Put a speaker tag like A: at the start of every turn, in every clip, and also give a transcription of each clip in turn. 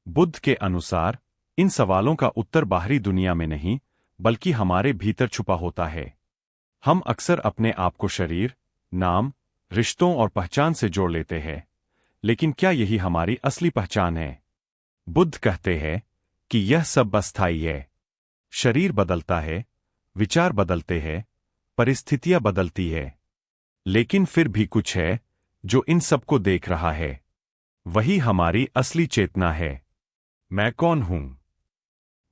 A: बुद्ध के अनुसार इन सवालों का उत्तर बाहरी दुनिया में नहीं, बल्कि हमारे भीतर छुपा होता है। हम अक्सर अपने आप को शरीर, नाम, रिश्तों और पहचान से जोड़ लेते हैं, लेकिन क्या यही हमारी असली पहचान है? बुद्ध कहते हैं कि यह सब अस्थायी है। शरीर बदलता है, विचार बदलते हैं, परिस्थितियां बदलती है, लेकिन फिर भी कुछ है जो इन सबको देख रहा है। वही हमारी असली चेतना है। मैं कौन हूं?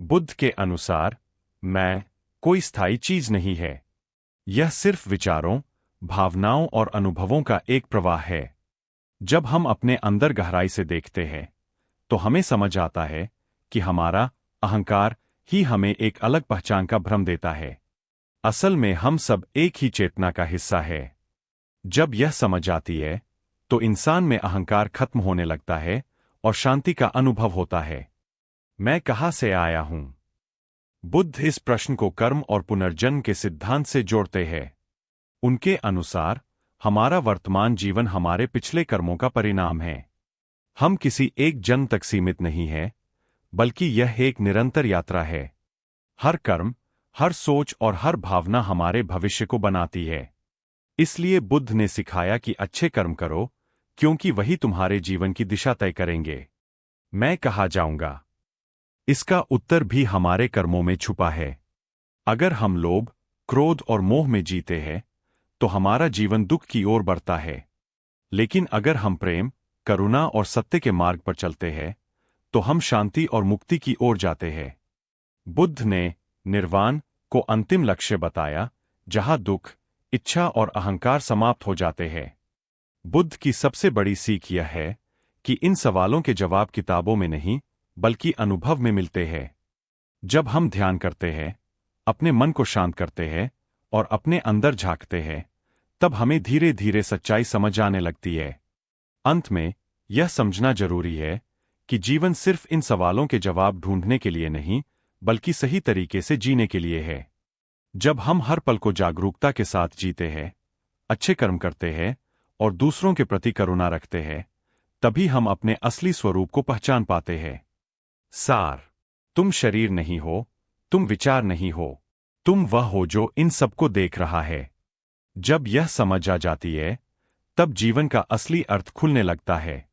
A: बुद्ध के अनुसार मैं कोई स्थायी चीज नहीं है। यह सिर्फ विचारों, भावनाओं और अनुभवों का एक प्रवाह है। जब हम अपने अंदर गहराई से देखते हैं, तो हमें समझ आता है कि हमारा अहंकार ही हमें एक अलग पहचान का भ्रम देता है। असल में हम सब एक ही चेतना का हिस्सा है। जब यह समझ आती है, तो इंसान में अहंकार खत्म होने लगता है और शांति का अनुभव होता है। मैं कहां से आया हूं? बुद्ध इस प्रश्न को कर्म और पुनर्जन्म के सिद्धांत से जोड़ते हैं। उनके अनुसार हमारा वर्तमान जीवन हमारे पिछले कर्मों का परिणाम है। हम किसी एक जन्म तक सीमित नहीं हैं, बल्कि यह एक निरंतर यात्रा है। हर कर्म, हर सोच और हर भावना हमारे भविष्य को बनाती है। इसलिए बुद्ध ने सिखाया कि अच्छे कर्म करो, क्योंकि वही तुम्हारे जीवन की दिशा तय करेंगे। मैं कहाँ जाऊंगा? इसका उत्तर भी हमारे कर्मों में छुपा है। अगर हम लोभ, क्रोध और मोह में जीते हैं, तो हमारा जीवन दुख की ओर बढ़ता है। लेकिन अगर हम प्रेम, करुणा और सत्य के मार्ग पर चलते हैं, तो हम शांति और मुक्ति की ओर जाते हैं। बुद्ध ने निर्वाण को अंतिम लक्ष्य बताया, जहां दुख, इच्छा और अहंकार समाप्त हो जाते हैं। बुद्ध की सबसे बड़ी सीख यह है कि इन सवालों के जवाब किताबों में नहीं, बल्कि अनुभव में मिलते हैं। जब हम ध्यान करते हैं, अपने मन को शांत करते हैं और अपने अंदर झांकते हैं, तब हमें धीरे धीरे सच्चाई समझ आने लगती है। अंत में यह समझना जरूरी है कि जीवन सिर्फ इन सवालों के जवाब ढूंढने के लिए नहीं, बल्कि सही तरीके से जीने के लिए है। जब हम हर पल को जागरूकता के साथ जीते हैं, अच्छे कर्म करते हैं और दूसरों के प्रति करुणा रखते हैं, तभी हम अपने असली स्वरूप को पहचान पाते हैं। सार: तुम शरीर नहीं हो, तुम विचार नहीं हो, तुम वह हो जो इन सबको देख रहा है। जब यह समझ आ जाती है, तब जीवन का असली अर्थ खुलने लगता है।